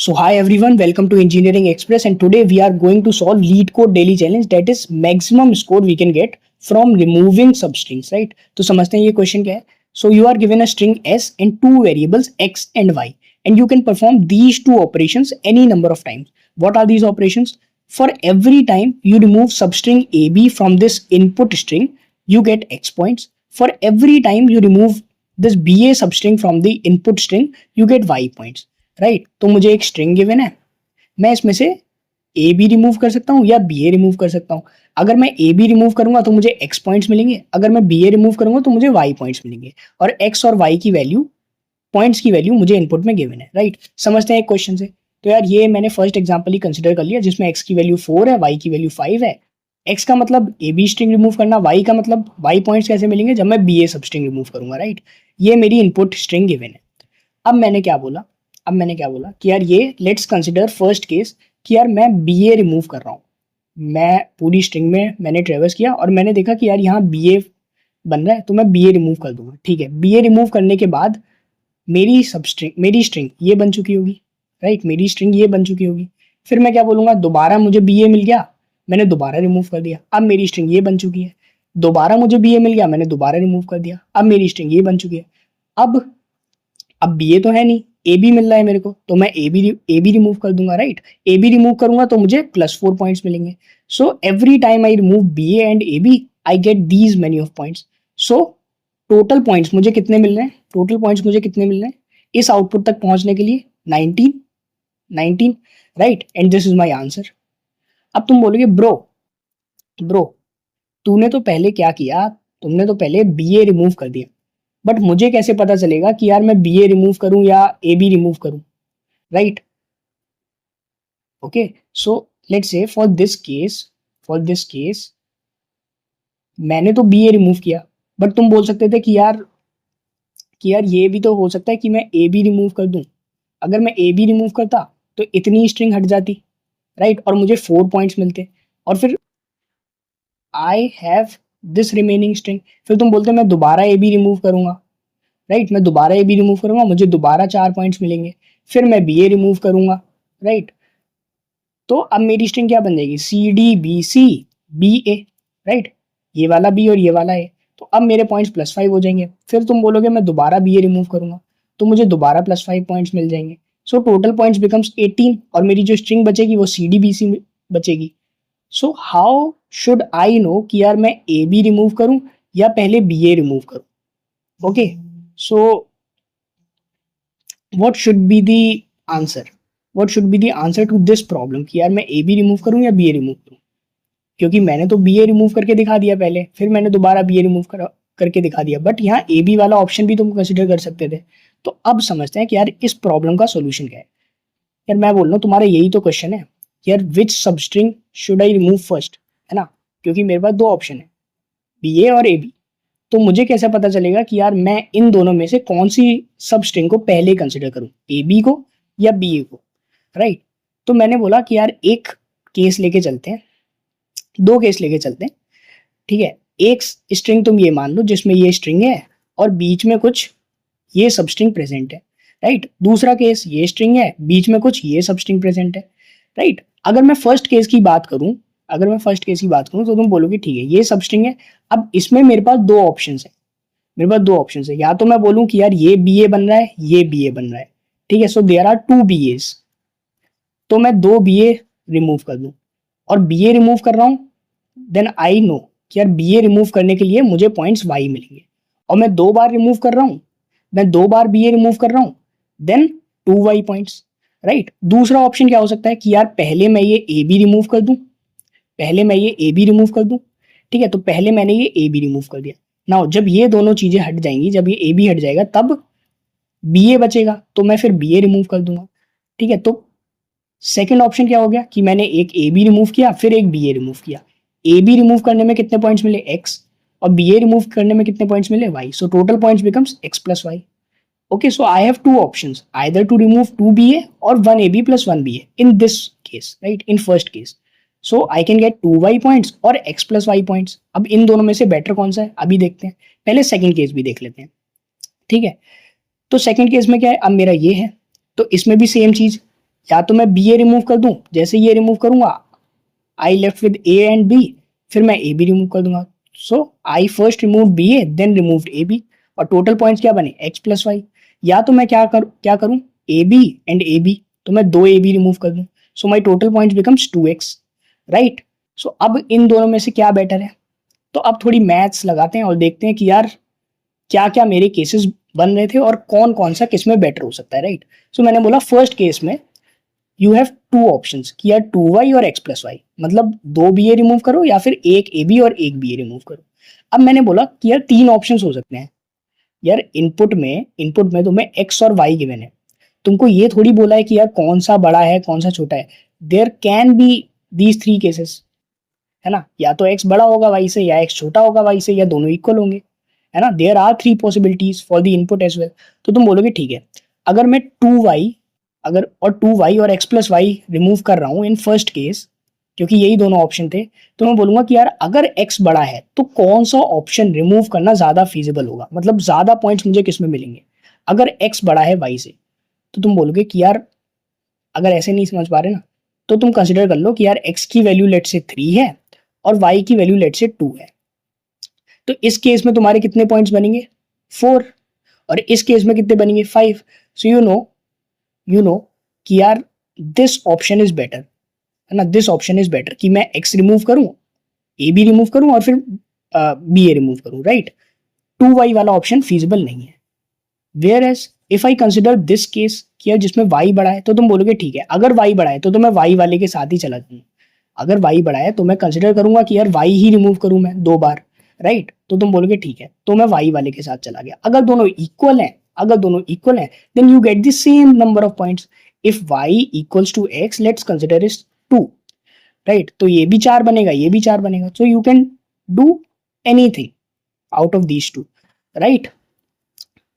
So hi everyone, welcome to Engineering Express and today we are going to solve lead code daily challenge, that is maximum score we can get from removing substrings, right? तो समझते हैं ये question क्या है. So you are given a string s and two variables x and y and you can perform these two operations any number of times. What are these operations? For every time you remove substring ab from this input string, you get x points. For every time you remove this ba substring from the input string, you get y points. Right तो मुझे एक string given है, मैं इसमें से ए B remove कर सकता हूँ या बी ए रिमूव कर सकता हूँ. अगर मैं ए बी रिमूव करूंगा तो मुझे एक्स पॉइंट्स मिलेंगे, अगर मैं बी ए रिमूव करूंगा तो मुझे वाई पॉइंट्स मिलेंगे. और एक्स और वाई की वैल्यू, पॉइंट्स की वैल्यू मुझे इनपुट में गिवन है. राइट समझते हैं एक क्वेश्चन से. तो यार ये मैंने फर्स्ट एग्जाम्पल ही कंसिडर कर लिया जिसमें एक्स की वैल्यू 4 है, वाई की वैल्यू 5 है. एक्स का मतलब ए बी स्ट्रिंग रिमूव करना, वाई का मतलब वाई पॉइंट्स कैसे मिलेंगे जब मैं बी ए सब स्ट्रिंग रिमूव करूंगा. राइट ये मेरी इनपुट स्ट्रिंग गिवन है. अब मैंने क्या बोला कि यार ये लेट्स कंसिडर फर्स्ट केस कि यार मैं बी ए रिमूव कर रहा हूँ. मैं पूरी स्ट्रिंग में मैंने ट्रेवर्स किया और मैंने देखा कि यार यहाँ बी ए बन रहा है तो मैं बी ए रिमूव कर दूंगा. ठीक है, बी ए रिमूव करने के बाद मेरी स्ट्रिंग ये बन चुकी होगी. राइट मेरी स्ट्रिंग ये बन चुकी होगी. फिर मैं क्या बोलूँगा, दोबारा मुझे बी ए मिल गया, मैंने दोबारा रिमूव कर दिया, अब मेरी स्ट्रिंग ये बन चुकी है. दोबारा मुझे बी ए मिल गया, मैंने दोबारा रिमूव कर दिया, अब मेरी स्ट्रिंग ये बन चुकी है. अब बी ए तो है नहीं, ए बी मिल रहा है मेरे को, तो मैं ए बी रिमूव कर दूंगा. राइट ए बी रिमूव करूंगा तो मुझे +4 पॉइंट्स मिलेंगे. So every time I remove B A and A B I get these many of points. So total points मुझे कितने मिल रहे हैं इस आउटपुट तक पहुंचने के लिए? 19. Right and this is my answer. अब तुम बोलोगे ब्रो तूने तो पहले क्या किया, तुमने तो पहले बी ए रिमूव कर दिया, बट मुझे कैसे पता चलेगा कि यार मैं बी ए रिमूव करूं या ए बी रिमूव करूं. Right okay, so let's say for this case मैंने तो बी ए रिमूव किया, बट तुम बोल सकते थे कि यार ये भी तो हो सकता है कि मैं ए बी रिमूव कर दूं. अगर मैं ए बी रिमूव करता तो इतनी स्ट्रिंग हट जाती. राइट और मुझे 4 पॉइंट्स मिलते और फिर I have this remaining string. फिर तुम बोलते मैं दोबारा ए बी रिमूव करूंगा. राइट मैं दोबारा ए बी रिमूव करूंगा, मुझे दोबारा 4 पॉइंट्स मिलेंगे. फिर मैं बी ए रिमूव करूंगा. राइट तो अब मेरी स्ट्रिंग क्या बन जाएगी, C D B C B A. Right ये वाला बी और ये वाला ए, तो अब मेरे पॉइंट्स +5 हो जाएंगे. फिर तुम बोलोगे मैं दोबारा बी ए रिमूव करूंगा तो मुझे दोबारा +5 पॉइंट्स मिल जाएंगे. सो टोटल पॉइंट्स बिकम्स 18 और मेरी जो स्ट्रिंग बचेगी वो सी डी बी सी बचेगी. So how should I know कि यार मैं ए बी रिमूव करूं या पहले बी ए रिमूव करूं. Okay so what should be the answer to this problem कि यार मैं ए बी रिमूव करूं या बी ए रिमूव करूं. क्योंकि मैंने तो बी ए रिमूव करके दिखा दिया पहले, फिर मैंने दोबारा बी ए रिमूव करके दिखा दिया, बट यहाँ ए बी वाला ऑप्शन भी तुम कंसिडर कर सकते थे. तो अब समझते हैं कि यार इस प्रॉब्लम का सोल्यूशन क्या है. यार मैं बोल रहा हूँ तुम्हारा यही तो क्वेश्चन है यार, which substring should I remove first, है ना. क्योंकि मेरे पास दो ऑप्शन है, बी ए और ए बी. तो मुझे कैसे पता चलेगा कि यार मैं इन दोनों में से कौन सी सब स्ट्रिंग को पहले कंसिडर करूं, ए बी को या बी ए को. राइट तो मैंने बोला कि यार एक केस लेके चलते हैं, दो केस लेके चलते हैं. ठीक है, एक स्ट्रिंग तुम ये मान लो जिसमें ये स्ट्रिंग है और बीच में कुछ ये सब स्ट्रिंग प्रेजेंट है. राइट दूसरा केस ये स्ट्रिंग है, बीच में कुछ ये सब स्ट्रिंग प्रेजेंट है. राइट अगर मैं फर्स्ट केस की बात करूं तो तुम बोलोगे ठीक है ये सब स्ट्रिंग है. अब इसमें मेरे पास दो ऑप्शंस है, या तो मैं बोलूं कि यार ये बी ए बन रहा है, ये बी ए बन रहा है. ठीक है, so there are 2 B's, तो मैं 2 बी ए रिमूव कर दूं और बी ए रिमूव कर रहा हूं, देन आई नो कि यार बी ए रिमूव करने के लिए मुझे पॉइंट्स वाई मिलेंगे. और मैं 2 बार रिमूव कर रहा हूं, बी ए रिमूव कर रहा हूं, देन 2 वाई पॉइंट्स. राइट दूसरा ऑप्शन क्या हो सकता है कि यार पहले मैं ये ए बी रिमूव कर दूं. ठीक है, तो पहले मैंने ये ए बी रिमूव कर दिया. नाउ जब ये दोनों चीजें हट जाएंगी, जब ये ए बी हट जाएगा तब बी ए बचेगा, तो मैं फिर बी ए रिमूव कर दूंगा. ठीक है, तो सेकंड ऑप्शन क्या हो गया कि मैंने एक ए बी रिमूव किया फिर एक बी ए रिमूव किया. ए बी रिमूव करने में कितने पॉइंट्स मिले, एक्स, और बी ए रिमूव करने में कितने पॉइंट्स मिले, Y. So total points becomes X plus Y. Okay, so I have two options, either to remove 2 BA or 1 AB plus 1 BA in this case, right? In first case. So I can get 2 Y points or X plus Y points. अब इन दोनों में से better कौन सा है अभी देखते हैं. पहले सेकंड केस भी देख लेते हैं. ठीक है, तो सेकंड केस में क्या है, अब मेरा ये है तो इसमें भी सेम चीज, या तो मैं बी ए रिमूव कर दूं, जैसे ये रिमूव करूंगा I left with A and B, फिर मैं ए बी रिमूव कर दूंगा। So I first remove B A then removed A B, और टोटल पॉइंट्स क्या बने एक्स प्लस वाई। या तो मैं क्या करूं A B and A B, तो मैं दो ए बी रिमूव कर दूं, so my total points becomes 2x, right. So अब इन दोनों में से क्या बेटर है, तो अब थोड़ी मैथ्स लगाते हैं और देखते हैं कि यार क्या क्या मेरे केसेस बन रहे थे और कौन कौन सा किस में बेटर हो सकता है, राइट। सो मैंने बोला फर्स्ट केस में यू हैव टू ऑप्शंस कि यार 2y और x प्लस वाई, मतलब दो बी ए रिमूव करो या फिर एक ए बी और एक बी ए रिमूव करो। अब मैंने बोला कि यार तीन ऑप्शंस हो सकते हैं। यार इनपुट में तुम्हें x और y गिवन है, तुमको ये थोड़ी बोला है कि यार कौन सा बड़ा है कौन सा छोटा है। There can be these three cases, है ना, या तो x बड़ा होगा y से, या x छोटा होगा y से, या दोनों इक्वल होंगे, है ना। There are three possibilities for the input as well. तो तुम बोलोगे ठीक है, अगर मैं 2y अगर और 2y और x प्लस वाई रिमूव कर रहा हूँ इन फर्स्ट केस, क्योंकि यही दोनों ऑप्शन थे, तो मैं बोलूंगा कि यार अगर x बड़ा है तो कौन सा ऑप्शन रिमूव करना ज्यादा फीजिबल होगा, मतलब ज्यादा पॉइंट्स मुझे किस में मिलेंगे अगर x बड़ा है y से। तो तुम बोलोगे कि यार अगर ऐसे नहीं समझ पा रहे ना, तो तुम कंसिडर कर लो कि यार x की वैल्यू लेट से 3 है और y की वैल्यू लेट से 2 है। तो इस केस में तुम्हारे कितने पॉइंट्स बनेंगे 4, और इस केस में कितने बनेंगे 5। सो यू नो कि यार दिस ऑप्शन इज बेटर, है ना, दिस ऑप्शन इज बेटर कि मैं x रिमूव करूं, ए बी रिमूव करूं और फिर बी ए रिमूव करूं, राइट। 2y वाला ऑप्शन फीजिबल नहीं है। Whereas if I consider this case कि यार जिसमें y बड़ा है, तो तुम बोलोगे ठीक है, अगर y बड़ा है तो मैं y वाले के साथ ही चला जाऊंगा। अगर y बड़ा है तो मैं कंसिडर करूंगा कि यार y ही रिमूव करूं मैं 2 बार, राइट। तो तुम बोलोगे ठीक है, तो मैं y वाले के साथ चला गया। अगर दोनों इक्वल हैं then you get the same number of points. If y equals to x let's consider is 2, right. तो ये भी 4 बनेगा, ये भी 4 बनेगा, so you can do anything out of these two, right.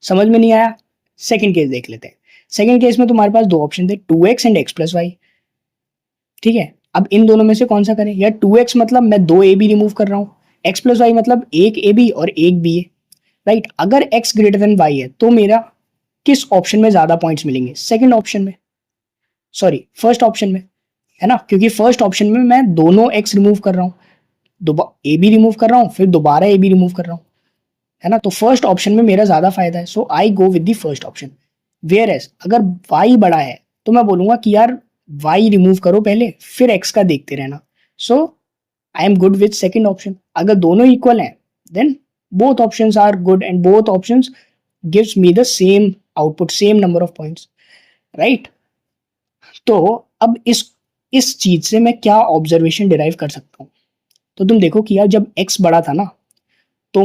समझ में नहीं आया, सेकंड केस देख लेते हैं। सेकंड केस में तुम्हारे पास दो ऑप्शन थे 2x and x plus Y, ठीक है। अब इन दोनों में से कौन सा करें, यार 2x मतलब मैं दो ए बी रिमूव कर रहा हूँ, x प्लस वाई मतलब एक ए बी और एक बी ए, राइट। अगर x ग्रेटर देन y है तो मेरा किस ऑप्शन में ज्यादा पॉइंट्स मिलेंगे, सेकंड ऑप्शन में, सॉरी फर्स्ट ऑप्शन में, है ना, क्योंकि फर्स्ट ऑप्शन में मैं दोनों x रिमूव कर रहा हूँ, ए बी रिमूव कर रहा हूँ फिर दोबारा ए बी रिमूव कर रहा हूँ, है ना। तो फर्स्ट ऑप्शन में मेरा ज्यादा फायदा है, so I go with the first option. Whereas अगर y बड़ा है तो मैं बोलूंगा कि यार y रिमूव करो पहले फिर x का देखते रहना। So I am good with second option. अगर दोनों इक्वल हैं then both options are good and both options gives me the same output, same number of points, right. तो अब इस चीज से मैं क्या ऑब्जर्वेशन डिराइव कर सकता हूँ, तो तुम देखो कि यार जब x बड़ा था ना, तो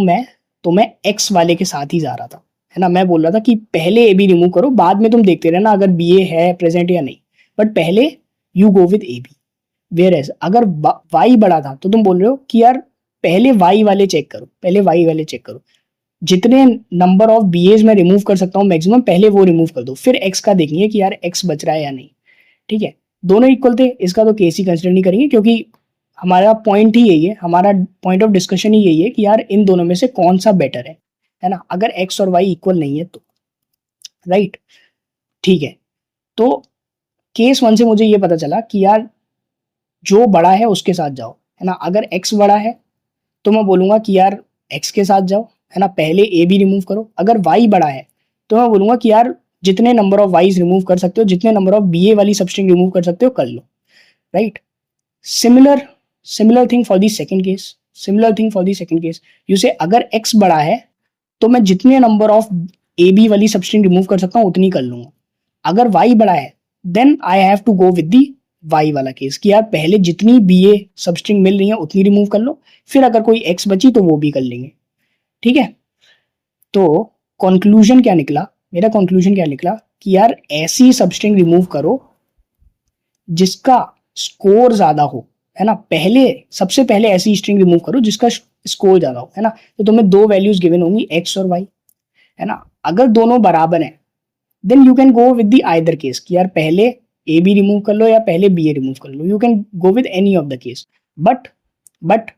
मैं x वाले के साथ ही जा रहा था, है ना। मैं बोल रहा था कि पहले ए बी रिमूव करो, बाद में तुम देखते रहना अगर बी ए है प्रेजेंट या नहीं, बट पहले you go with A B. Whereas अगर y बड़ा था तो तुम बोल रहे हो कि यार पहले y वाले चेक करो, पहले y वाले चेक करो, जितने नंबर ऑफ बी एज मैं रिमूव कर सकता हूँ मैक्सिमम पहले वो रिमूव कर दो, फिर x का देखेंगे कि यार x बच रहा है या नहीं, ठीक है। दोनों इक्वल थे, इसका तो केस ही कंसिडर नहीं करेंगे, क्योंकि हमारा पॉइंट ही यही है, हमारा पॉइंट ऑफ डिस्कशन ही यही है कि यार इन दोनों में से कौन सा बेटर है ना, अगर x और y इक्वल नहीं है तो, राइट, ठीक है। तो केस 1 से मुझे ये पता चला कि यार जो बड़ा है उसके साथ जाओ, है ना। अगर x बड़ा है तो मैं बोलूंगा कि यार x के साथ जाओ, है ना, पहले a भी रिमूव करो। अगर y बड़ा है तो मैं बोलूंगा कि यार जितने नंबर ऑफ y's रिमूव कर सकते हो, जितने नंबर ऑफ ba वाली सबस्ट्रिंग रिमूव कर सकते हो कर लो, right. Similar similar thing for the second case, you say अगर x बड़ा है तो मैं जितने नंबर ऑफ ए बी वाली सबस्ट्रिंग रिमूव कर सकता हूँ उतनी कर लूंगा। अगर y बड़ा है then I have to go with the y वाला केस कि यार पहले जितनी बी ए सबस्ट्रिंग मिल रही है उतनी रिमूव कर लो, फिर अगर कोई x बची तो वो भी कर लेंगे, ठीक है। तो कंक्लूजन क्या निकला, मेरा कंक्लूजन क्या निकला कि यार ऐसी सबस्ट्रिंग रिमूव करो जिसका स्कोर ज्यादा हो, है ना। सबसे पहले ऐसी स्ट्रिंग रिमूव करो जिसका स्कोर ज्यादा हो, है ना। तो तुम्हें दो वैल्यूज गिवन होंगी x और y, है ना। अगर दोनों बराबर हैं then you can go with the either case कि यार पहले ए बी रिमूव कर लो या पहले बी ए रिमूव कर लो, you can go with any of the case. But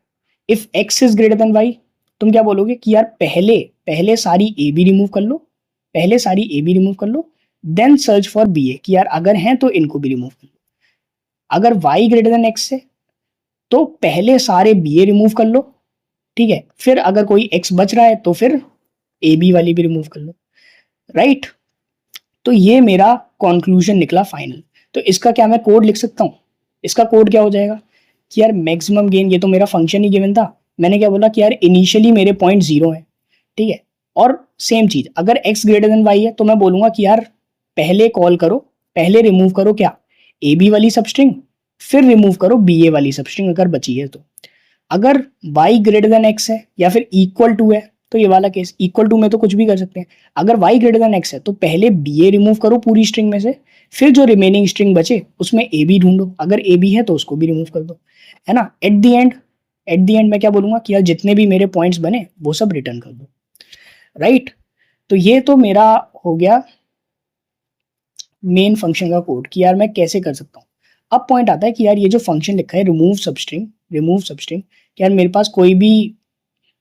if x is greater than y, तुम क्या बोलोगे कि यार पहले सारी ए बी रिमूव कर लो, देन सर्च फॉर बी ए, कि यार अगर हैं तो इनको भी रिमूव कर लो। अगर y ग्रेटर देन x है तो पहले सारे बी ए रिमूव कर लो, ठीक है, फिर अगर कोई x बच रहा है तो फिर ए बी वाली भी रिमूव कर लो, राइट। तो ये मेरा कंक्लूजन निकला फाइनल। तो इसका क्या मैं कोड लिख सकता हूँ? इसका कोड क्या हो जाएगा कि यार मैक्सिमम गेन, ये तो मेरा फंक्शन ही गिवन था, मैंने क्या बोला कि यार इनिशियली मेरे पॉइंट 0 है, ठीक है, और सेम चीज अगर x ग्रेटर देन y है तो मैं बोलूंगा कि यार पहले कॉल करो, पहले रिमूव करो क्या, ए बी वाली सबस्ट्रिंग, फिर रिमूव करो बी ए वाली सबस्ट्रिंग अगर बची है तो। अगर y ग्रेटर देन x है या फिर इक्वल टू है तो ये वाला केस, इक्वल टू में तो कुछ भी कर सकते हैं। अगर y ग्रेटर देन x है तो पहले बी ए रिमूव करो पूरी स्ट्रिंग में से, फिर जो रिमेनिंग स्ट्रिंग बचे उसमें ए बी ढूंढो, अगर ए बी है तो उसको भी रिमूव कर दो, है ना। एट द एंड मैं क्या बोलूंगा कि यार जितने भी मेरे पॉइंट्स बने वो सब रिटर्न कर दो, राइट। तो ये तो मेरा हो गया मेन फंक्शन का कोड कि यार मैं कैसे कर सकता हूँ। अब पॉइंट आता है कि यार ये जो फंक्शन लिखा है रिमूव सबस्ट्रिंग, कि यार मेरे पास कोई भी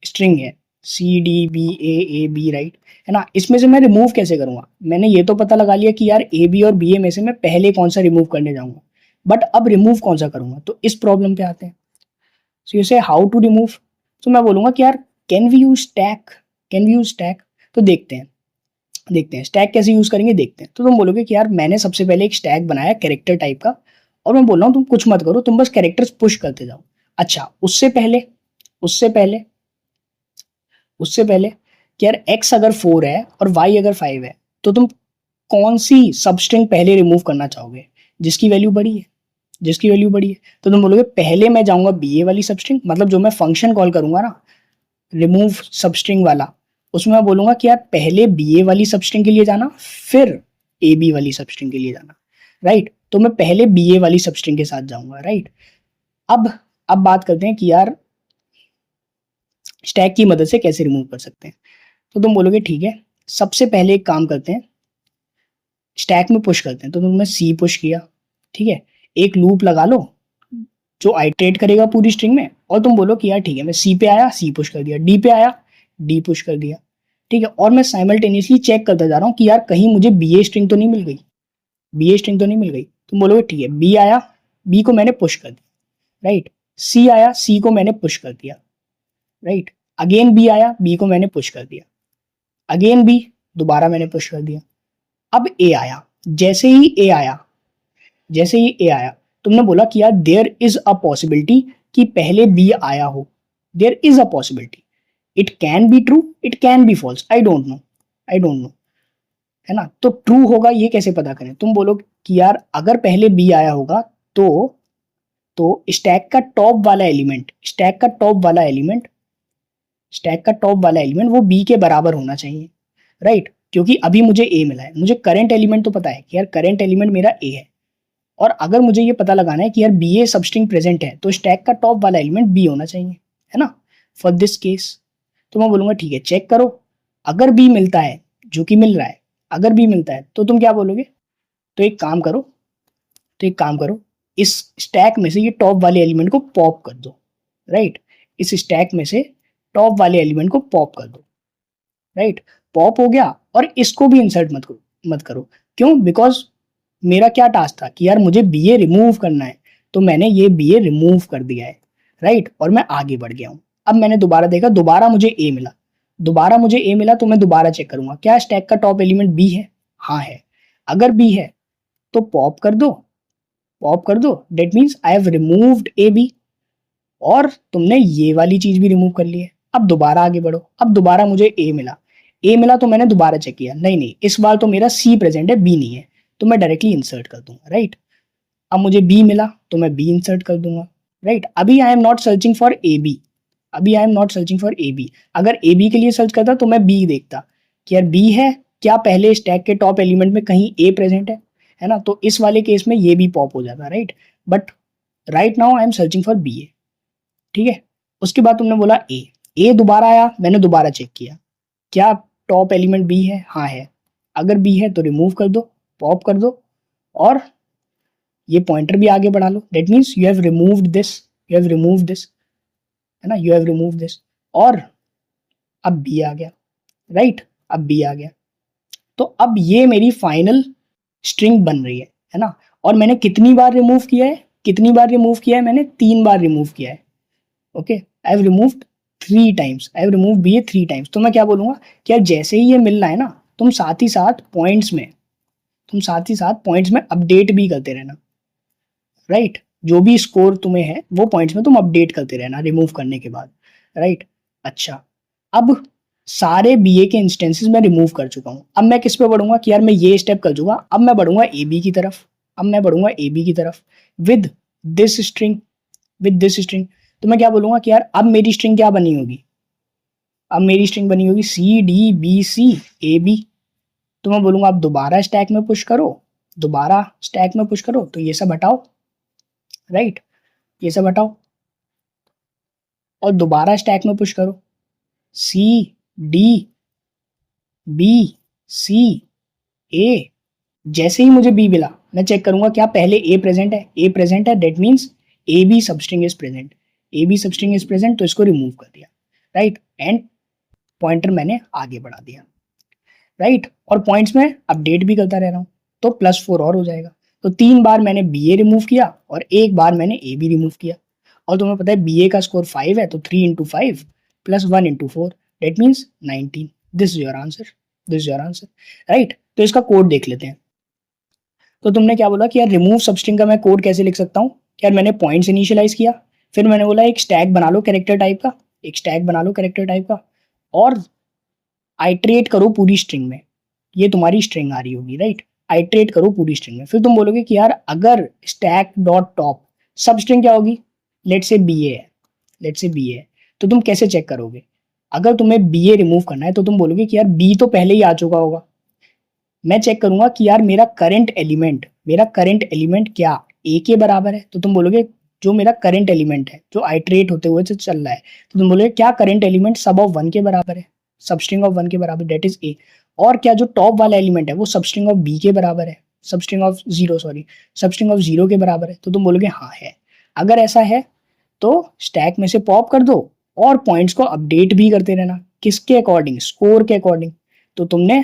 स्ट्रिंग है C D B A B, right, है ना, इसमें से मैं रिमूव कैसे करूंगा? मैंने ये तो पता लगा लिया कि यार ए बी और बी ए में से मैं पहले कौन सा रिमूव करने जाऊंगा, बट अब रिमूव कौन सा करूंगा? तो इस प्रॉब्लम पे आते हैं। सो यू से हाउ टू रिमूव। तो मैं बोलूंगा कि यार कैन वी यूज स्टैक। तो देखते हैं स्टैक कैसे यूज करेंगे, देखते हैं। तो तुम बोलोगे कि यार मैंने सबसे पहले एक स्टैक बनाया कैरेक्टर टाइप का, और मैं बोल रहा हूँ तुम कुछ मत करो, तुम बस कैरेक्टर्स पुश करते जाओ। अच्छा, उससे पहले कि यार x अगर 4 है और y अगर 5 है तो तुम कौन सी सबस्ट्रिंग पहले रिमूव करना चाहोगे जिसकी वैल्यू बड़ी है। तो तुम बोलोगे पहले मैं जाऊंगा बी ए वाली सबस्ट्रिंग, मतलब जो मैं फंक्शन कॉल करूंगा ना रिमूव सबस्ट्रिंग वाला, उसमें मैं बोलूंगा कि यार पहले बी ए वाली सबस्ट्रिंग के लिए जाना, फिर ए बी वाली सबस्ट्रिंग के लिए जाना, राइट। तो मैं पहले बी ए वाली सबस्ट्रिंग के साथ जाऊंगा, राइट। अब बात करते हैं कि यार स्टैक की मदद से कैसे रिमूव कर सकते हैं। तो तुम बोलोगे ठीक है, सबसे पहले एक काम करते हैं, स्टैक में पुश करते हैं। तो तुमने सी पुश किया, ठीक है, एक लूप लगा लो जो आइटरेट करेगा पूरी स्ट्रिंग में, और तुम बोलो कि यार ठीक है मैं सी पे आया सी पुश कर दिया, डी पे आया डी पुश कर दिया, ठीक है, और मैं साइमल्टेनियसली चेक करता जा रहा हूँ कि यार कहीं मुझे बी ए स्ट्रिंग तो नहीं मिल गई, तुम बोलोगे ठीक है बी आया, बी को मैंने पुश कर दिया, राइट, सी आया सी को मैंने पुश कर दिया, राइट, अगेन बी आया बी को मैंने पुश कर दिया, अगेन बी, दोबारा मैंने पुश कर दिया। अब ए आया, जैसे ही ए आया तुमने बोला कि यार देयर इज अ पॉसिबिलिटी कि पहले बी आया हो, there is a possibility, it can be true it can be false, I don't know, है ना। तो ट्रू होगा ये कैसे पता करें? तुम बोलो कि यार अगर पहले बी आया होगा तो स्टैक का टॉप वाला एलिमेंट वो बी के बराबर होना चाहिए, राइट, क्योंकि अभी मुझे ए मिला है, मुझे करंट एलिमेंट तो पता है कि यार करंट एलिमेंट मेरा ए है, और अगर मुझे ये पता लगाना है कि यार बी ए सबस्ट्रिंग प्रेजेंट है तो स्टैक का टॉप वाला एलिमेंट बी होना चाहिए, है ना, फॉर दिस केस। तो मैं बोलूंगा ठीक है चेक करो, अगर बी मिलता है, जो कि मिल रहा है, अगर बी मिलता है तो तुम क्या बोलोगे? तो एक काम करो, इस स्टैक में से ये टॉप वाले एलिमेंट को पॉप कर दो, राइट, इस स्टैक में से टॉप वाले एलिमेंट को पॉप कर दो, राइट, पॉप हो गया, और इसको भी इंसर्ट मत करो। क्यों? बिकॉज मेरा क्या टास्क था कि यार मुझे बी ए रिमूव करना है, तो मैंने ये बी ए रिमूव कर दिया है, राइट, और मैं आगे बढ़ गया हूँ। अब मैंने दोबारा देखा, दोबारा मुझे ए मिला तो मैं दोबारा चेक करूंगा क्या स्टैक का टॉप एलिमेंट बी है। हाँ है, अगर बी है तो पॉप कर दो, that means I have removed A B, और तुमने ये वाली चीज भी रिमूव कर ली है। अब दोबारा आगे बढ़ो, अब दोबारा मुझे ए मिला तो मैंने दोबारा चेक किया, नहीं इस बार तो मेरा सी प्रेजेंट है बी नहीं है, तो मैं डायरेक्टली इंसर्ट कर दूंगा, राइट। अब मुझे बी मिला तो मैं बी इंसर्ट कर दूंगा, राइट। अभी I am not searching for A B, अगर ए बी के लिए सर्च करता तो मैं बी देखता कि यार बी है क्या, पहले स्टैक के टॉप एलिमेंट में कहीं ए प्रेजेंट है ना, तो इस वाले केस में ये भी पॉप हो जाता, right. But right now I am searching for B A, ठीक है। उसके बाद तुमने बोला ए दोबारा आया, मैंने दोबारा चेक किया क्या टॉप एलिमेंट बी है, हाँ है, अगर बी है तो रिमूव कर दो, पॉप कर दो, और ये पॉइंटर भी आगे बढ़ा लो, that means you have removed this, है ना, यू हैव रिमूव दिस, और अब बी आ गया, राइट, अब बी आ गया। तो अब ये मेरी फाइनल स्ट्रिंग बन रही है ना। और मैंने कितनी बार रिमूव किया है, कितनी बार रिमूव किया है, मैंने 3 बार रिमूव किया है। Okay, I have removed 3 times, I have removed ये 3 टाइम्स। तो मैं क्या बोलूंगा कि यार जैसे ही ये मिल रहा है ना, तुम साथ ही साथ पॉइंट्स में, अपडेट भी करते रहना, राइट। जो भी स्कोर तुम्हें है वो पॉइंट्स में तुम अपडेट करते रहना रिमूव करने के बाद, राइट। अच्छा, अब सारे बीए के इंस्टेंसेस मैं रिमूव कर चुका हूँ। अब मैं किस पे बढ़ूंगा कि यार मैं ये स्टेप कर चुका, अब मैं बढ़ूंगा ए बी की तरफ। विद दिस स्ट्रिंग, तो मैं क्या बोलूंगा कि यार अब मेरी स्ट्रिंग क्या बनी होगी, C D B C A B. तो मैं बोलूंगा अब दोबारा स्टैक में पुश करो, तो ये सब हटाओ, राइट, ये सब हटाओ और दोबारा स्टैक में पुश करो, सी डी बी सी ए। जैसे ही मुझे बी मिला, मैं चेक करूंगा क्या पहले ए प्रेजेंट है, that means A B substring is present, तो इसको रिमूव कर दिया, राइट। एंड पॉइंटर मैंने आगे बढ़ा दिया, राइट। और पॉइंट्स में अपडेट भी करता रह रहा हूँ, तो +4 और हो जाएगा। तो 3 बार मैंने बी ए रिमूव किया और 1 बार मैंने ए बी रिमूव किया। और तुम्हें पता है बी ए का स्कोर 5 है, तो 3 into 5 plus 1 into 4 that means 19। This is your answer, right. तो इसका कोड देख लेते हैं। तो तुमने क्या बोला कि यार रिमूव सबस्ट्रिंग का मैं कोड कैसे लिख सकता हूँ। यार मैंने पॉइंट्स इनिशियलाइज किया, फिर मैंने बोला एक स्टैक बना लो कैरेक्टर टाइप का, और आइट्रेट करो पूरी स्ट्रिंग में। ये तुम्हारी स्ट्रिंग आ रही होगी, राइट। आइट्रेट करो पूरी स्ट्रिंग में। फिर तुम बोलोगे कि यार अगर स्टैक डॉट टॉप सब स्ट्रिंग क्या होगी, लेट से बी ए, तो तुम कैसे चेक करोगे। अगर तुम्हें बी ए रिमूव करना है तो तुम बोलोगे कि यार बी तो पहले ही आ चुका होगा, मैं चेक करूंगा कि यार मेरा करंट एलिमेंट क्या ए के बराबर है। तो तुम बोलोगे जो मेरा करंट एलिमेंट है जो आइट्रेट होते हुए चल रहा है, तो तुम बोलोगे क्या करंट एलिमेंट सब ऑफ 1 के बराबर है, सबस्ट्रिंग ऑफ 1 के बराबर, दैट इज ए। और क्या जो टॉप वाला एलिमेंट है वो सबस्ट्रिंग ऑफ बी के बराबर है, सबस्ट्रिंग ऑफ 0 के बराबर है। तो तुम बोलोगे हाँ है। अगर ऐसा है तो स्टैक में से पॉप कर दो और पॉइंट्स को अपडेट भी करते रहना, किसके अकॉर्डिंग, स्कोर के अकॉर्डिंग। तो तुमने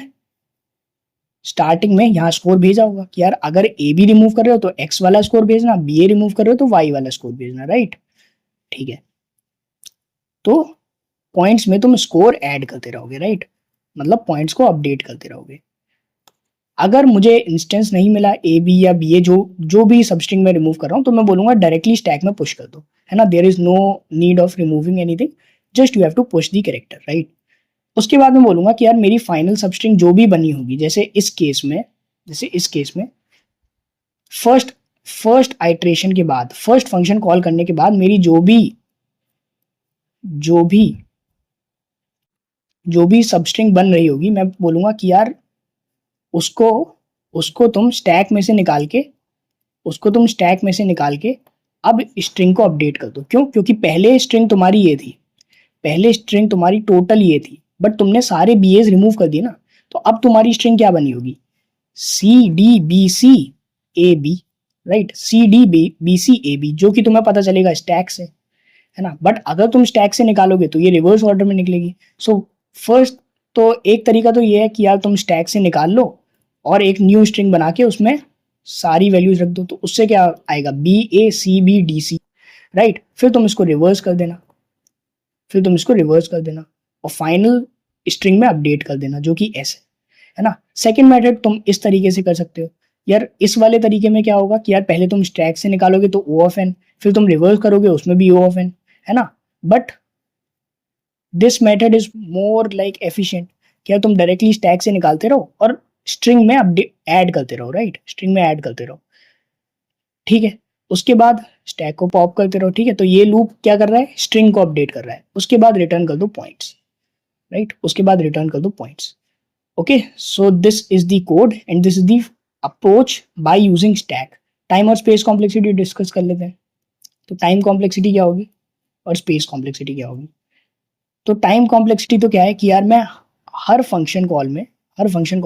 स्टार्टिंग में यहाँ स्कोर भेजा होगा कि यार अगर ए बी रिमूव कर रहे हो तो एक्स वाला स्कोर भेजना, बी ए रिमूव कर रहे हो तो वाई वाला स्कोर भेजना, राइट। ठीक है, तो पॉइंट्स में तुम स्कोर ऐड करते रहोगे, राइट, मतलब पॉइंट्स को अपडेट करते रहोगे। अगर मुझे इंस्टेंस नहीं मिला ए बी या बी ए, जो भी सबस्ट्रिंग में रिमूव कर रहा हूँ, तो मैं बोलूंगा डायरेक्टली स्टैक में पुश कर दो, है ना। There is no need of removing anything, just you have to push the character, right. उसके बाद मैं बोलूंगा कि यार मेरी फाइनल सबस्ट्रिंग जो भी बनी होगी, जैसे इस केस में फर्स्ट आइट्रेशन के बाद, फर्स्ट फंक्शन कॉल करने के बाद मेरी जो भी सबस्ट्रिंग बन रही होगी, मैं बोलूंगा कि यार उसको तुम स्टैक में से निकाल के अब स्ट्रिंग को अपडेट कर दो। क्यों? क्योंकि पहले स्ट्रिंग तुम्हारी टोटल ये थी, बट तुमने सारे बी एज रिमूव कर दिए ना, तो अब तुम्हारी स्ट्रिंग क्या बनी होगी, C D B C A B, right, C D B C A B, जो कि तुम्हें पता चलेगा स्टैक से, है ना। बट अगर तुम स्टैक से निकालोगे तो ये रिवर्स ऑर्डर में निकलेगी। सो फर्स्ट तो एक तरीका तो ये है कि यार तुम स्टैक से निकाल लो और एक न्यू स्ट्रिंग बना के उसमें सारी वैल्यूज रख दो, तो उससे क्या आएगा, B A C B D C, right. फिर तुम इसको रिवर्स कर देना और फाइनल स्ट्रिंग में अपडेट कर देना, जो कि एस है ना। सेकेंड मेथड तुम इस तरीके से कर सकते हो। यार इस वाले तरीके में क्या होगा कि यार पहले तुम स्टैक से निकालोगे तो ओ ऑफ एन, फिर तुम रिवर्स करोगे उसमें भी ओ ऑफ एन, है ना। But this method is more like efficient, क्या तुम डायरेक्टली स्टैक से निकालते रहो और स्ट्रिंग में अपडेट ऐड करते रहो, राइट, ठीक है। उसके बाद स्टैक को पॉप करते रहो, ठीक है। तो ये लूप क्या कर रहा है, स्ट्रिंग को अपडेट कर रहा है। उसके बाद रिटर्न कर दो points, right, okay. So this is the code and this is the approach by using stack. Time और स्पेस कॉम्प्लेक्सिटी डिस्कस कर लेते हैं। तो टाइम कॉम्प्लेक्सिटी क्या होगी और स्पेस कॉम्प्लेक्सिटी क्या होगी। तो टाइम कॉम्प्लेक्सिटी तो क्या है कि यार मैं हर फंक्शन कॉल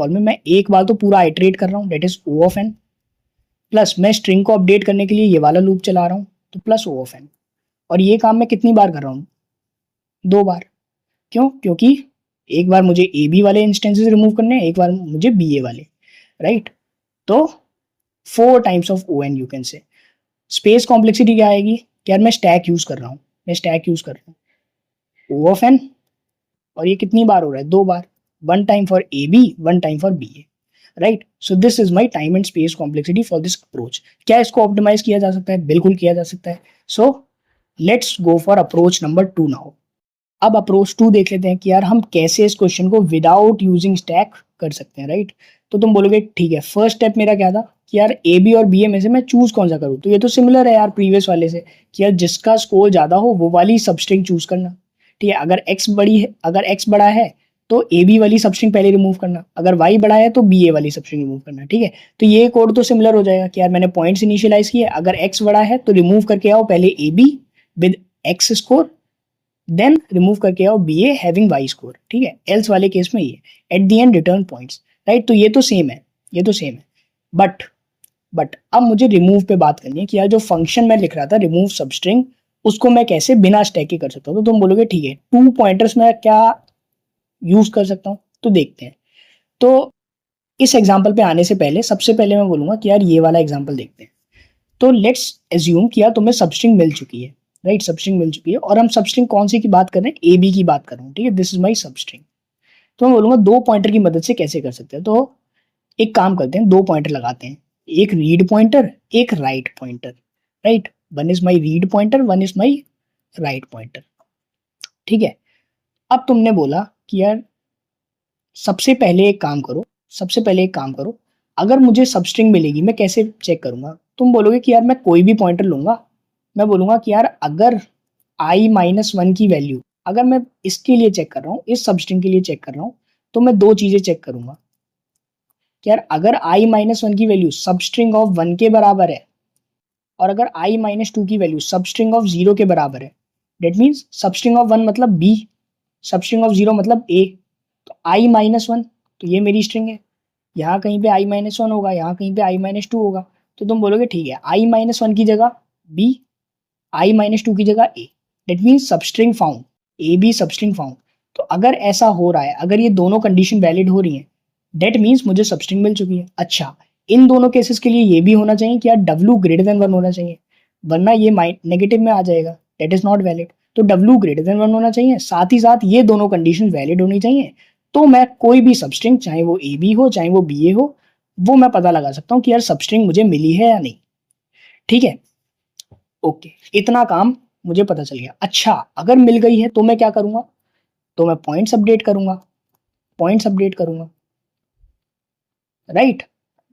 में मैं एक बार तो पूरा आइट्रेट कर रहा हूँ, that is O of N, plus मैं स्ट्रिंग को अपडेट करने के लिए ये वाला लूप चला रहा हूँ, तो प्लस ओ ऑफ एन। और ये काम मैं कितनी बार कर रहा हूँ, 2 बार। क्यों? क्योंकि एक बार मुझे ए बी वाले इंस्टेंसेस रिमूव करने हैं, एक बार मुझे बी ए वाले, राइट। तो 4 times of O N you can say. Space complexity क्या आएगी कि यार मैं स्टैक यूज कर रहा हूँ, मैं स्टैक यूज कर रहा हूँ ओ ऑफ एन, और ये कितनी बार हो रहा है, 2 बार, 1 time for A B, 1 time for B A, right. So this is my time and space complexity for this approach. क्या इसको ऑप्टिमाइज किया जा सकता है? बिल्कुल किया जा सकता है। So let's go for approach number 2 now. अब अप्रोच 2 देख लेते हैं कि यार हम कैसे इस क्वेश्चन को विदाउट यूजिंग स्टैक कर सकते हैं, राइट। तो तुम बोलोगे ठीक है, फर्स्ट स्टेप मेरा क्या था कि यार ए बी और बी ए में से मैं चूज कौन सा करूँ। तो ये तो सिमिलर है यार प्रीवियस वाले से कि यार जिसका स्कोर ज्यादा हो वो वाली सबस्ट्रिंग चूज करना, ठीक है। अगर एक्स बड़ी है, अगर एक्स बड़ा है तो ए बी वाली सबस्ट्रिंग पहले रिमूव करना, अगर वाई बड़ा है तो बी ए वाली सबस्ट्रिंग रिमूव करना, ठीक है। तो ये कोड तो सिमिलर हो जाएगा कि यार मैंने पॉइंट्स इनिशियलाइज किए, अगर एक्स बड़ा है तो रिमूव करके आओ पहले A B with X score, then remove करके आओ B A having Y score, ठीक है। एल्स वाले केस में ये at the end return points, right. तो ये तो सेम है, ये तो सेम है। बट अब मुझे रिमूव पे बात करनी है कि यार जो फंक्शन मैं लिख रहा था रिमूव सबस्ट्रिंग, उसको मैं कैसे बिना स्टैक के कर सकता हूँ। तो तुम बोलोगे ठीक है 2 पॉइंटर्स में क्या यूज कर सकता हूँ, तो देखते हैं। तो इस एग्जाम्पल पे आने से पहले सबसे पहले मैं बोलूंगा कि यार ये वाला एग्जाम्पल देखते हैं। तो लेट्स एज्यूम कि यार तुम्हें सबस्ट्रिंग मिल चुकी है, राइट। सबस्ट्रिंग मिल चुकी है और हम सबस्ट्रिंग कौन सी की बात कर रहे हैं, ए बी की बात कर रहे हैं, ठीक है। This is my substring. तो मैं बोलूंगा 2 पॉइंटर की मदद से कैसे कर सकते हैं। तो एक काम करते हैं, 2 पॉइंटर लगाते हैं, एक रीड पॉइंटर, एक write pointer, right. One is my read pointer, one is my write pointer, ठीक है। अब तुमने बोला कि यार सबसे पहले एक काम करो, सबसे पहले एक काम करो, अगर मुझे सबस्ट्रिंग मिलेगी मैं कैसे चेक करूंगा। तुम बोलोगे कि यार मैं कोई भी पॉइंटर लूंगा, मैं बोलूंगा कि यार अगर i-1 की वैल्यू, अगर मैं इसके लिए चेक कर रहा हूँ, इस सबस्ट्रिंग के लिए चेक कर रहा हूँ, तो मैं 2 चीजें चेक करूंगा कि यार अगर i-1 की वैल्यू सबस्ट्रिंग ऑफ 1 के बराबर है और अगर i-2 की वैल्यू सबस्ट्रिंग ऑफ 0 के बराबर है, डेट मीन्स सबस्ट्रिंग ऑफ 1 मतलब b, सबस्ट्रिंग ऑफ 0 मतलब a। तो i-1 तो ये मेरी स्ट्रिंग है, यहाँ कहीं पे i-1 होगा, यहाँ कहीं पे i-2 होगा। तो तुम बोलोगे ठीक है i-1 की जगह b, i-2 की जगह a, that means substring found, A B substring found. तो अगर ऐसा हो रहा है, अगर ये दोनों कंडीशन वैलिड हो रही हैं, डेट मीन्स मुझे सबस्ट्रिंग मिल चुकी है। अच्छा, इन दोनों केसेस के लिए ये भी होना चाहिए कि यार w ग्रेटर देन 1 होना चाहिए, वरना ये नेगेटिव में आ जाएगा, डेट इज नॉट वैलिड। तो w ग्रेटर देन 1 होना चाहिए, साथ ही साथ ये दोनों कंडीशन वैलिड होनी चाहिए। तो मैं कोई भी सबस्ट्रिंग, चाहे वो ए बी हो चाहे वो बी ए हो, वो मैं पता लगा सकता हूँ कि यार सबस्ट्रिंग मुझे मिली है या नहीं, ठीक है। ओके, इतना काम मुझे पता चल गया। अच्छा, अगर मिल गई है तो मैं क्या करूंगा, तो मैं पॉइंट्स अपडेट करूंगा, पॉइंट्स अपडेट करूंगा, राइट।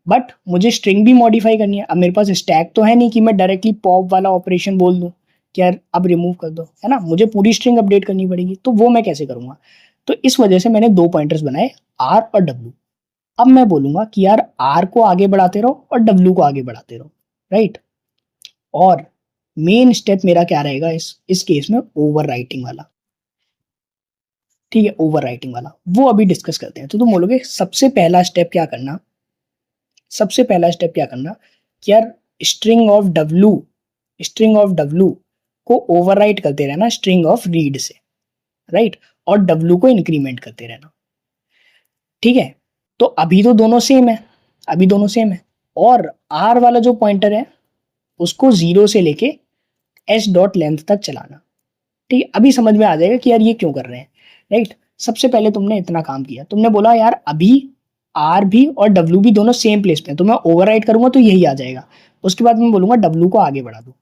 बट मुझे स्ट्रिंग भी मॉडिफाई करनी है। अब मेरे पास स्टैक तो है नहीं कि मैं डायरेक्टली पॉप वाला ऑपरेशन बोल दूं कि यार अब रिमूव कर दो, है ना। मुझे पूरी स्ट्रिंग अपडेट करनी पड़ेगी, तो वो मैं कैसे करूंगा। तो इस वजह से मैंने 2 पॉइंटर्स बनाए, आर और डब्ल्यू। अब मैं बोलूंगा कि यार आर को आगे बढ़ाते रहो और डब्ल्यू को आगे बढ़ाते रहो, राइट। और मेन स्टेप मेरा क्या रहेगा इस केस में, ओवर राइटिंग वाला, ठीक है। ओवर राइटिंग वाला वो अभी डिस्कस करते हैं। तो तुम बोलोगे सबसे पहला स्टेप क्या करना, सबसे पहला स्टेप क्या करना कि यार string of W, string of W को ओवरराइट करते रहना स्ट्रिंग ऑफ रीड से, राइट। और डब्ल्यू को इंक्रीमेंट करते रहना, ठीक है। तो अभी तो दोनों सेम है, अभी दोनों सेम है। और आर वाला जो पॉइंटर है उसको 0 से लेके एस डॉट लेंथ तक चलाना, ठीक है। अभी समझ में आ जाएगा कि यार ये क्यों कर रहे हैं, राइट। सबसे पहले तुमने इतना काम किया, तुमने बोला यार अभी आर भी और डब्ल्यू भी दोनों सेम प्लेस पे हैं, तो मैं ओवरराइट करूंगा तो यही आ जाएगा। उसके बाद मैं बोलूंगा डब्ल्यू को आगे बढ़ा दो,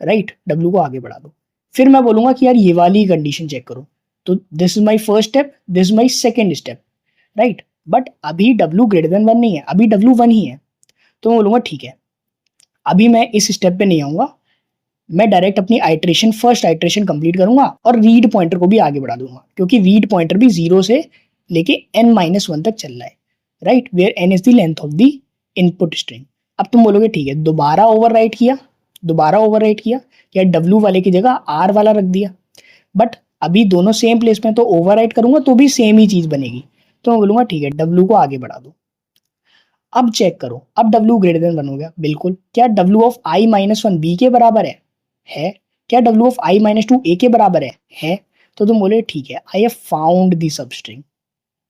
राइट, डब्ल्यू को आगे बढ़ा दो। फिर मैं बोलूंगा कि यार ये वाली कंडीशन चेक करो। तो this is my first step, this is my second step, right. But अभी डब्ल्यू ग्रेटर देन 1 नहीं है, अभी डब्ल्यू 1 ही है। तो मैं बोलूंगा ठीक है, अभी मैं इस स्टेप पे नहीं आऊंगा, मैं डायरेक्ट अपनी आइट्रेशन, फर्स्ट आइट्रेशन कंप्लीट करूंगा और रीड पॉइंटर को भी आगे बढ़ा दूंगा, क्योंकि रीड पॉइंटर भी 0 से लेके n-1 तक चल रहा है, right, where n is the length of the input string. अब तुम बोलोगे ठीक है, दोबारा ओवरराइट किया, दोबारा ओवरराइट किया, या w वाले की जगह r वाला रख दिया, बट अभी दोनों सेम प्लेस में, तो ओवरराइट करूंगा तो भी सेम ही चीज बनेगी। तो मैं बोलूंगा ठीक है, w को आगे बढ़ा दो। अब चेक करो, अब w ग्रेटर देन 1 हो गया, बिल्कुल। क्या w ऑफ i-1 b के बराबर है? क्या w ऑफ i-2 a के बराबर है? तो तुम बोले ठीक है, I have found the substring,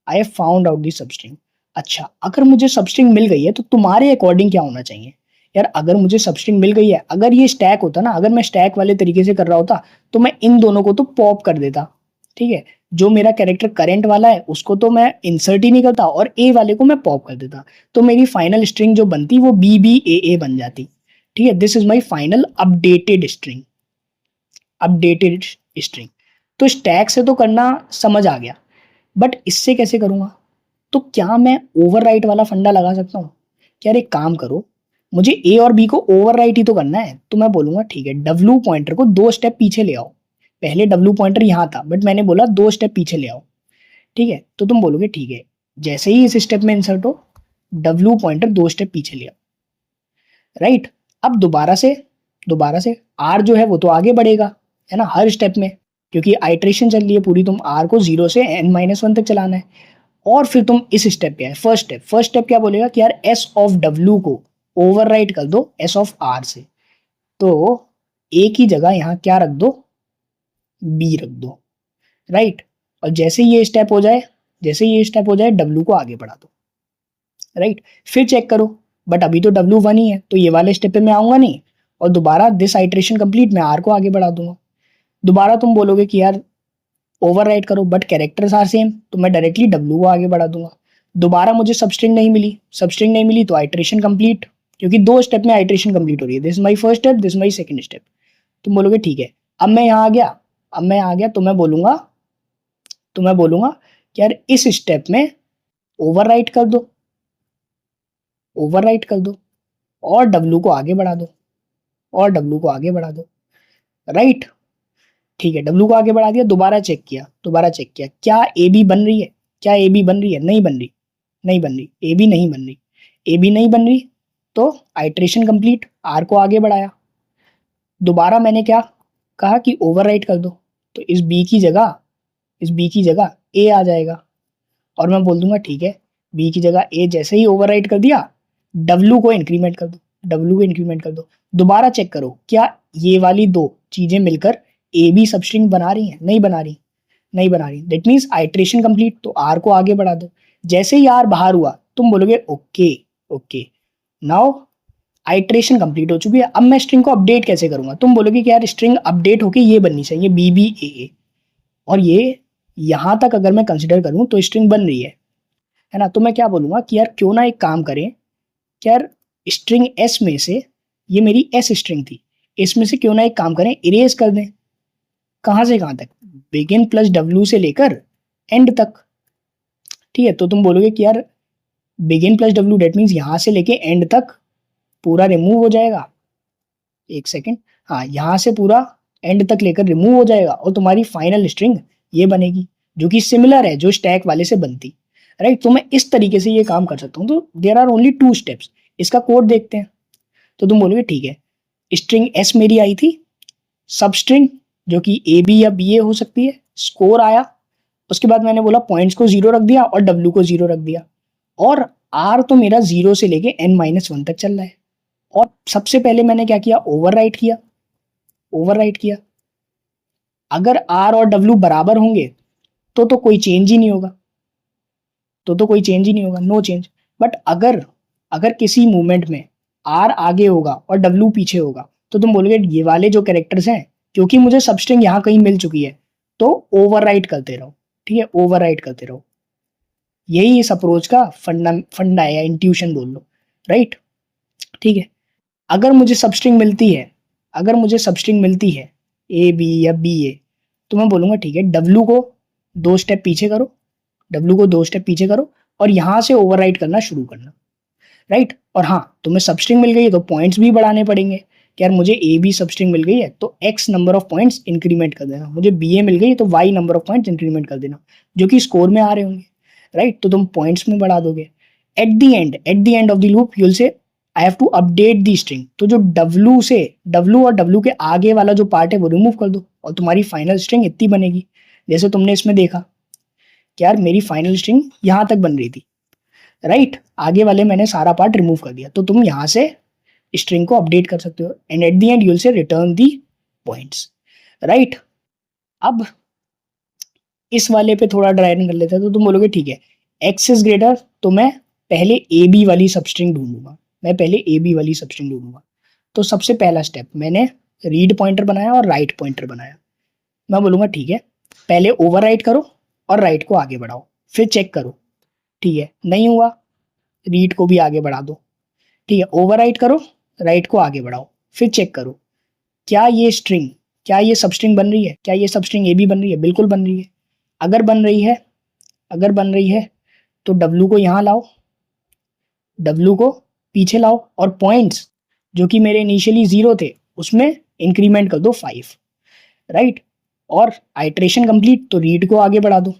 I have found out the substring. अच्छा, अगर मुझे सबस्ट्रिंग मिल गई है तो तुम्हारे अकॉर्डिंग क्या होना चाहिए? यार अगर मुझे सबस्ट्रिंग मिल गई है, अगर ये स्टैक होता ना, अगर मैं स्टैक वाले तरीके से कर रहा होता तो मैं इन दोनों को तो पॉप कर देता, ठीक है। जो मेरा कैरेक्टर करंट वाला है उसको तो मैं इंसर्ट ही नहीं करता और ए वाले को मैं पॉप कर देता, तो मेरी फाइनल स्ट्रिंग जो बनती वो बी बी ए बन जाती, ठीक है। This is my final updated string, updated string. तो स्टैक से तो करना समझ आ गया, बट इससे कैसे करूंगा? तो क्या मैं ओवरराइट वाला फंडा लगा सकता हूँ? यार एक काम करो, मुझे ए और बी को ओवरराइट ही तो करना है, तो मैं बोलूंगा ठीक है, डब्ल्यू पॉइंटर को 2 स्टेप पीछे ले आओ। पहले डब्ल्यू पॉइंटर यहाँ था, बट मैंने बोला 2 स्टेप पीछे ले आओ, ठीक है। तो तुम बोलोगे ठीक है, जैसे ही इस स्टेप में इंसर्ट हो, डब्ल्यू पॉइंटर 2 स्टेप पीछे ले आओ, राइट। अब दोबारा से आर जो है वो तो आगे बढ़ेगा, है ना, हर स्टेप में, क्योंकि आइट्रेशन चल रही है पूरी, तुम आर को 0 से n-1 तक चलाना है। और फिर तुम इस स्टेप पे आए, फर्स्ट स्टेप क्या बोलेगा कि यार एस ऑफ डब्ल्यू को ओवरराइट कर दो एस ऑफ आर से, तो ए की जगह यहाँ क्या रख दो, बी रख दो, राइट। और जैसे ये स्टेप हो जाए डब्ल्यू को आगे बढ़ा दो, राइट। फिर चेक करो, बट अभी तो डब्ल्यू 1 ही है, तो ये वाले स्टेप पे मैं आऊंगा नहीं, और दोबारा दिस आइट्रेशन कंप्लीट, मैं आर को आगे बढ़ा दूंगा। दोबारा तुम बोलोगे कि यार ओवरराइट करो, बट कैरेक्टर्स आर सेम, तो मैं डायरेक्टली डब्ल्यू को आगे बढ़ा दूंगा। दोबारा मुझे सबस्ट्रिंग नहीं मिली तो आइट्रेशन कंप्लीट, क्योंकि 2 स्टेप में आइट्रेशन कंप्लीट हो रही है, this my first step, this my second step. तुम बोलोगे ठीक है, अब मैं आ गया तो मैं बोलूंगा कि यार इस स्टेप में ओवरराइट कर दो, और डब्ल्यू को आगे बढ़ा दो, राइट। ठीक है, डब्ल्यू को आगे बढ़ा दिया, दोबारा चेक किया, क्या ए बी बन रही है? नहीं बन रही, ए बी नहीं बन रही, तो आइट्रेशन कंप्लीट, आर को आगे बढ़ाया। दोबारा मैंने क्या कहा कि ओवरराइट कर दो, तो इस बी की जगह ए आ जाएगा, और मैं बोल दूंगा ठीक है, बी की जगह ए जैसे ही ओवरराइट कर दिया, डब्ल्यू को इंक्रीमेंट कर दो। दोबारा चेक करो, क्या ये वाली दो चीजें मिलकर ए बी सबस्ट्रिंग बना रही हैं? नहीं बना रही, दैट मीन्स आइट्रेशन कंप्लीट, तो आर को आगे बढ़ा दो। जैसे ही आर बाहर हुआ, तुम बोलोगे ओके, नाउ आइट्रेशन कंप्लीट हो चुकी है, अब मैं स्ट्रिंग को अपडेट कैसे करूंगा? तुम बोलोगे कि यार स्ट्रिंग अपडेट होके ये बननी चाहिए बी बी ए, और ये यहां तक अगर मैं कंसिडर करूं तो स्ट्रिंग बन रही है ना। तो मैं क्या बोलूंगा कि यार क्यों ना एक काम करें कि यार स्ट्रिंग एस में से, ये मेरी एस स्ट्रिंग थी, इसमें से क्यों ना एक काम करें, इरेज कर दें। कहां से कहां तक? बिगिन प्लस डब्ल्यू से लेकर एंड तक, ठीक है। तो तुम बोलोगे कि यार begin plus W, that means यहां से लेके एंड तक पूरा रिमूव हो जाएगा, एक सेकेंड, हाँ, यहां से पूरा एंड तक लेकर रिमूव हो जाएगा, और तुम्हारी फाइनल स्ट्रिंग ये बनेगी, जो कि सिमिलर है जो स्टैक वाले से बनती, राइट। तो मैं इस तरीके से ये काम कर सकता हूँ। तो देर आर ओनली 2 स्टेप्स, इसका कोड देखते हैं। तो तुम बोलोगे ठीक है, स्ट्रिंग एस मेरी आई थी, सब स्ट्रिंग जो कि ए बी या बी ए हो सकती है, स्कोर आया, उसके बाद मैंने बोला पॉइंट्स को 0 रख दिया और डब्ल्यू को 0 रख दिया, और आर तो मेरा 0 से लेके n-1 तक चल रहा है। और सबसे पहले मैंने क्या किया, ओवरराइट किया। अगर आर और डब्ल्यू बराबर होंगे तो कोई चेंज ही नहीं होगा, नो चेंज। बट अगर किसी मूवमेंट में आर आगे होगा और डब्ल्यू पीछे होगा, तो तुम बोलोगे ये वाले जो कैरेक्टर्स हैं, क्योंकि मुझे सबस्ट्रिंग यहाँ कहीं मिल चुकी है, तो ओवरराइट करते रहो, ठीक है, ओवरराइट करते रहो। यही इस अप्रोच का फंडा है, या इंट्यूशन बोल लो, राइट। ठीक है, अगर मुझे सबस्ट्रिंग मिलती है ए बी या बी ए, तो मैं बोलूंगा ठीक है, डब्ल्यू को 2 स्टेप पीछे करो, और यहां से ओवरराइट करना शुरू करना, राइट। और हाँ, तुम्हें सबस्ट्रिंग मिल गई है तो पॉइंट्स भी बढ़ाने पड़ेंगे कि यार मुझे ए बी सबस्ट्रिंग मिल गई है तो X number of points increment कर देना, मुझे बी ए मिल गई है तो Y number of points increment कर देना, जो कि स्कोर में आ रहे होंगे, राइट। तो तुम पॉइंट्स में बढ़ा दोगे। At the end of the loop you will say I have to update the string, तो जो डब्ल्यू और डब्ल्यू के आगे वाला जो पार्ट है वो रिमूव कर दो, और तुम्हारी फाइनल स्ट्रिंग इतनी बनेगी। जैसे तुमने इसमें देखा कि यार मेरी फाइनल स्ट्रिंग यहां तक बन रही थी, राइट, आगे वाले मैंने सारा पार्ट रिमूव कर दिया, तो तुम यहां से स्ट्रिंग को अपडेट कर सकते हो, and eight the and you will से रिटर्न दी पॉइंट्स, राइट। अब इस वाले पे थोड़ा ड्राई रन कर लेते हैं, तो तुम बोलोगे ठीक है एक्स इज ग्रेटर, तो मैं पहले ए बी वाली सबस्ट्रिंग ढूंढूंगा, मैं पहले ए बी वाली सबस्ट्रिंग ढूंढूंगा। तो सबसे पहला स्टेप मैंने रीड पॉइंटर बनाया और राइट पॉइंटर बनाया। मैं बोलूंगा ठीक है पहले ओवर राइट करो और राइट को आगे बढ़ाओ, फिर चेक करो। ठीक है, नहीं हुआ, रीड को भी आगे बढ़ा दो। ठीक है, ओवर राइट करो, राइट को आगे बढ़ाओ, फिर चेक करो क्या ये स्ट्रिंग, क्या ये सबस्ट्रिंग बन रही है, क्या ये सबस्ट्रिंग ए बी बन रही है। बिल्कुल बन रही है। अगर बन रही है, अगर बन रही है तो डब्लू को यहाँ लाओ, डब्लू को पीछे लाओ, और पॉइंट्स जो कि मेरे इनिशियली 0 थे उसमें इंक्रीमेंट कर दो 5, राइट। और आइट्रेशन कंप्लीट, तो रीड को आगे बढ़ा दो।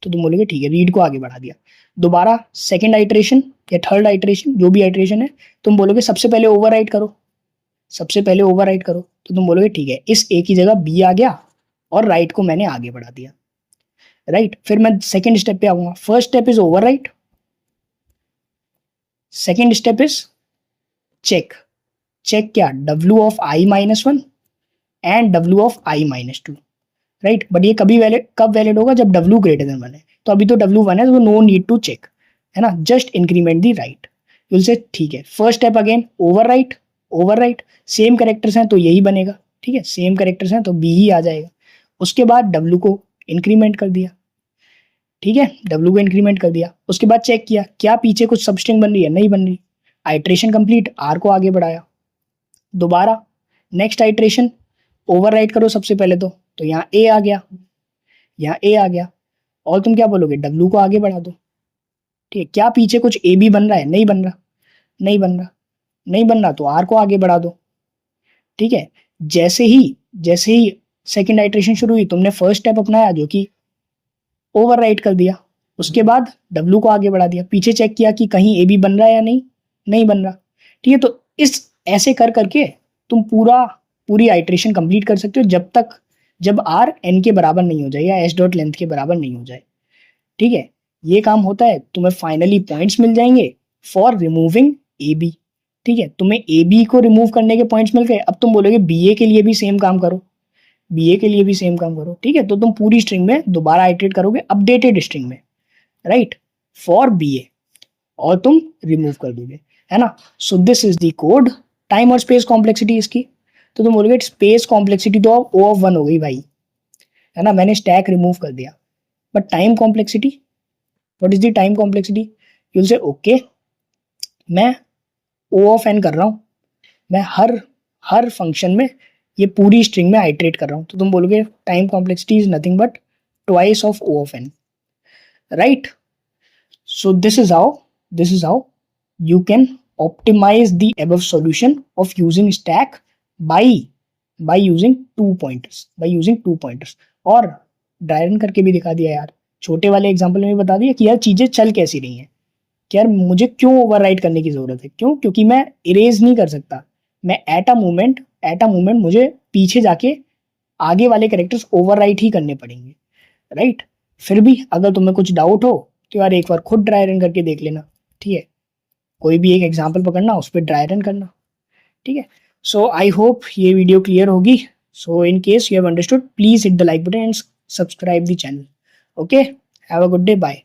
तो तुम बोलोगे ठीक है रीड को आगे बढ़ा दिया। दोबारा सेकंड आइट्रेशन या थर्ड आइट्रेशन, जो भी आइट्रेशन है, तुम बोलोगे सबसे पहले ओवरराइट करो, सबसे पहले ओवरराइट करो। तो तुम बोलोगे ठीक है इस ए की जगह बी आ गया और राइट को मैंने आगे बढ़ा दिया, राइट। फिर मैं सेकंड स्टेप पे आऊंगा। First step is overwrite, second step is check. Check क्या, W of I minus one and W of I minus two, right. But ये कभी वैलिड, कब वैलिड होगा, जब डब्ल्यू ग्रेटर देन वन है। तो अभी तो डब्ल्यू वन है, तो नो नीड टू चेक, है ना, जस्ट इंक्रीमेंट दी राइट। यूल से ठीक है first step again over right, over right, same characters हैं तो यही बनेगा। ठीक है, सेम करेक्टर्स हैं तो बी ही आ जाएगा। उसके बाद डब्ल्यू को इंक्रीमेंट कर दिया, ठीक है, डब्ल्यू को इंक्रीमेंट कर दिया। उसके बाद चेक किया क्या पीछे कुछ सबस्ट्रिंग बन रही है, नहीं बन रही। आइट्रेशन कंप्लीट, आर को आगे बढ़ाया। दोबारा नेक्स्ट आइट्रेशन ओवर राइट करो सबसे पहले, तो यहाँ ए आ गया, यहाँ ए आ गया। और तुम क्या बोलोगे, डब्ल्यू को आगे बढ़ा दो। ठीक है, क्या पीछे कुछ ए बी बन रहा है, नहीं बन रहा, नहीं बन रहा, नहीं बन रहा, तो आर को आगे बढ़ा दो। ठीक है, जैसे ही सेकंड आइट्रेशन शुरू हुई, तुमने फर्स्ट स्टेप अपनाया जो कि ओवर राइट कर दिया। उसके बाद डब्ल्यू को आगे बढ़ा दिया, पीछे चेक किया कि कहीं ए बी बन रहा है या नहीं, नहीं बन रहा। ठीक है, तो इस ऐसे कर करके तुम पूरी आइट्रेशन कंप्लीट कर सकते हो, जब आर एन के बराबर नहीं हो जाए या एस डॉट लेंथ के बराबर नहीं हो जाए। ठीक है, ये काम होता है, तुम्हें फाइनली पॉइंट्स मिल जाएंगे फॉर रिमूविंग ए बी। ठीक है, तुम्हें ए बी को रिमूव करने के पॉइंट्स मिल गए। अब तुम बोलोगे बी ए के लिए भी सेम काम करो, बी ए के लिए भी सेम काम करो। ठीक है, तो तुम पूरी स्ट्रिंग में दोबारा आइट्रेट करोगे अपडेटेड स्ट्रिंग में, राइट, फॉर बी ए, और तुम रिमूव कर दोगे, है ना। सो this is the code. Time और स्पेस कॉम्प्लेक्सिटी इसकी, तो तुम बोलोगे स्पेस कॉम्प्लेक्सिटी तो अब ओ ऑफ वन हो गई भाई, है ना, मैंने स्टैक रिमूव कर दिया। But time complexity, what is the time complexity, you will से ओके मैं ओ ऑफ एन कर रहा हूँ, मैं हर फंक्शन में ये पूरी स्ट्रिंग में आइट्रेट कर रहा हूँ। तो तुम बोलोगे time complexity is nothing but twice of O of N, right. So this is how you can optimize the above solution of using stack by using two pointers। और ड्राई रन करके भी दिखा दिया यार, छोटे वाले एग्जांपल में भी बता दिया कि यार चीजें चल कैसी रही हैं, कि यार मुझे क्यों ओवरराइट करने की जरूरत है, क्योंकि मैं इरेज नहीं कर सकता, मैं एट अ मोमेंट मुझे पीछे जाके आगे वाले कैरेक्टर्स ओवरराइट ही करने पड़ेंगे, राइट। फिर भी अगर तुम्हें कुछ डाउट हो तो यार एक बार खुद ड्राई रन करके देख लेना, ठीक है, कोई भी एक एग्जांपल पकड़ना, उस पर ड्राई रन करना, ठीक है। सो आई होप ये वीडियो क्लियर होगी। So in case you have understood, please hit the like button and subscribe the channel. Okay, have a good day, bye.